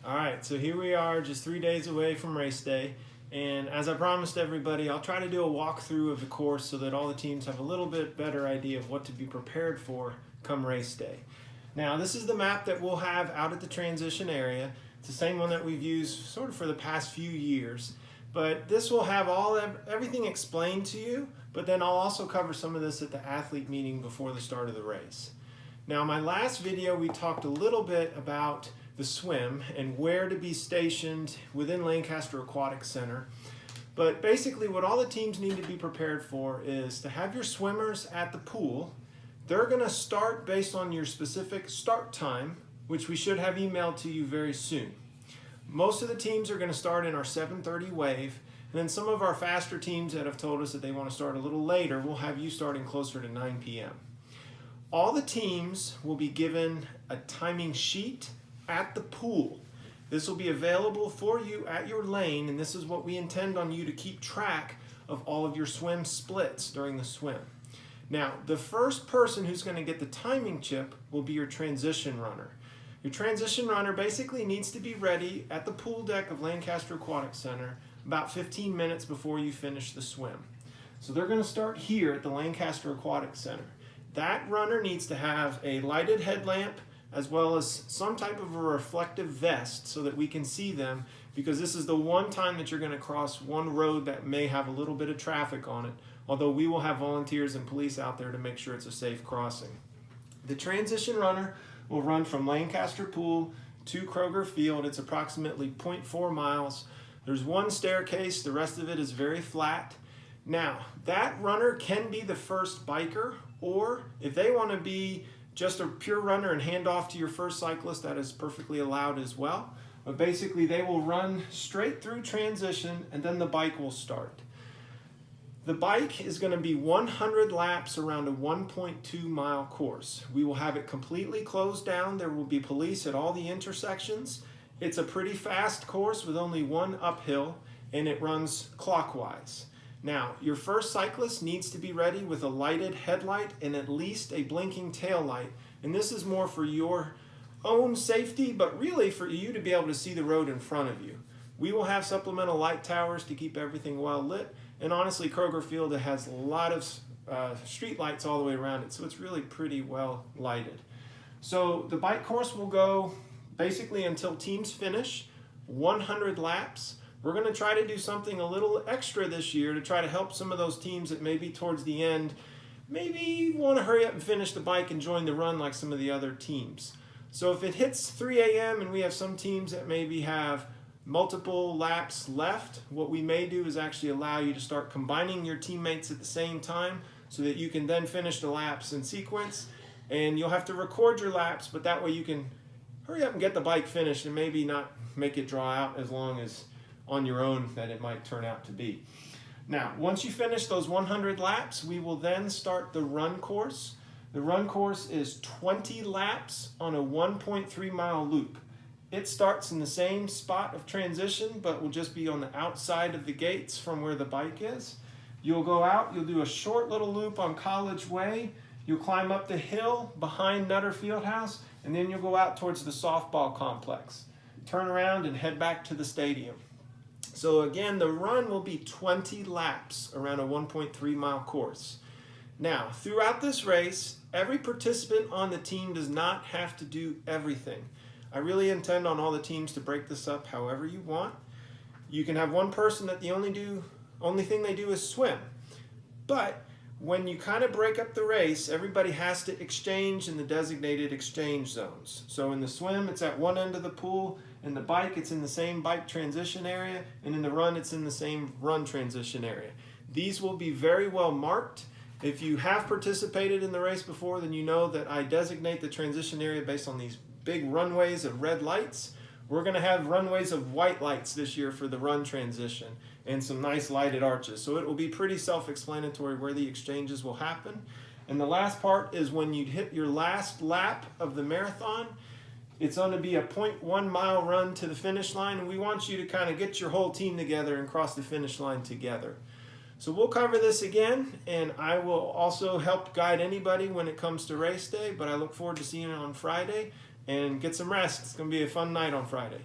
All right, so here we are just 3 days away from race day. And as I promised everybody, I'll try to do a walkthrough of the course so that all the teams have a little bit better idea of what to be prepared for come race day. Now, this is the map that we'll have out at the transition area. It's the same one that we've used sort of for the past few years. But this will have everything explained to you, but then I'll also cover some of this at the athlete meeting before the start of the race. Now, in my last video, we talked a little bit about the swim and where to be stationed within Lancaster Aquatic Center. But basically what all the teams need to be prepared for is to have your swimmers at the pool. They're going to start based on your specific start time, which we should have emailed to you very soon. Most of the teams are going to start in our 7:30 wave, and then some of our faster teams that have told us that they want to start a little later will have you starting closer to 9 p.m. All the teams will be given a timing sheet at the pool. This will be available for you at your lane, and this is what we intend on you to keep track of all of your swim splits during the swim. Now, the first person who's going to get the timing chip will be your transition runner. Your transition runner basically needs to be ready at the pool deck of Lancaster Aquatic Center about 15 minutes before you finish the swim. So they're going to start here at the Lancaster Aquatic Center. That runner needs to have a lighted headlamp as well as some type of a reflective vest so that we can see them, because this is the one time that you're going to cross one road that may have a little bit of traffic on it, although we will have volunteers and police out there to make sure it's a safe crossing. The transition runner will run from Lancaster Pool to Kroger Field. It's approximately 0.4 miles. There's one staircase, the rest of it is very flat. Now, that runner can be the first biker, or if they want to be just a pure runner and hand off to your first cyclist, that is perfectly allowed as well. But basically they will run straight through transition and then the bike will start. The bike is going to be 100 laps around a 1.2 mile course. We will have it completely closed down. There will be police at all the intersections. It's a pretty fast course with only one uphill, and it runs clockwise. Now, your first cyclist needs to be ready with a lighted headlight and at least a blinking tail light. And this is more for your own safety, but really for you to be able to see the road in front of you. We will have supplemental light towers to keep everything well lit. And honestly, Kroger Field has a lot of street lights all the way around it, so it's really pretty well lighted. So the bike course will go basically until teams finish, 100 laps. We're going to try to do something a little extra this year to try to help some of those teams that maybe towards the end maybe want to hurry up and finish the bike and join the run like some of the other teams. So if it hits 3 a.m. and we have some teams that maybe have multiple laps left, what we may do is actually allow you to start combining your teammates at the same time so that you can then finish the laps in sequence. And you'll have to record your laps, but that way you can hurry up and get the bike finished and maybe not make it draw out as long as on your own that it might turn out to be. Now, once you finish those 100 laps, we will then start the run course. The run course is 20 laps on a 1.3 mile loop. It starts in the same spot of transition, but will just be on the outside of the gates from where the bike is. You'll go out, you'll do a short little loop on College Way, you'll climb up the hill behind Nutter Fieldhouse, and then you'll go out towards the softball complex. Turn around and head back to the stadium. So again, the run will be 20 laps around a 1.3 mile course. Now, throughout this race, every participant on the team does not have to do everything. I really intend on all the teams to break this up however you want. You can have one person that the only thing they do is swim. But when you kind of break up the race, everybody has to exchange in the designated exchange zones. So in the swim, it's at one end of the pool. In the bike, it's in the same bike transition area. And in the run, it's in the same run transition area. These will be very well marked. If you have participated in the race before, then you know that I designate the transition area based on these big runways of red lights. We're going to have runways of white lights this year for the run transition and some nice lighted arches. So it will be pretty self-explanatory where the exchanges will happen. And the last part is when you hit your last lap of the marathon, it's going to be a 0.1 mile run to the finish line, and we want you to kind of get your whole team together and cross the finish line together. So we'll cover this again, and I will also help guide anybody when it comes to race day, but I look forward to seeing you on Friday, and get some rest. It's going to be a fun night on Friday.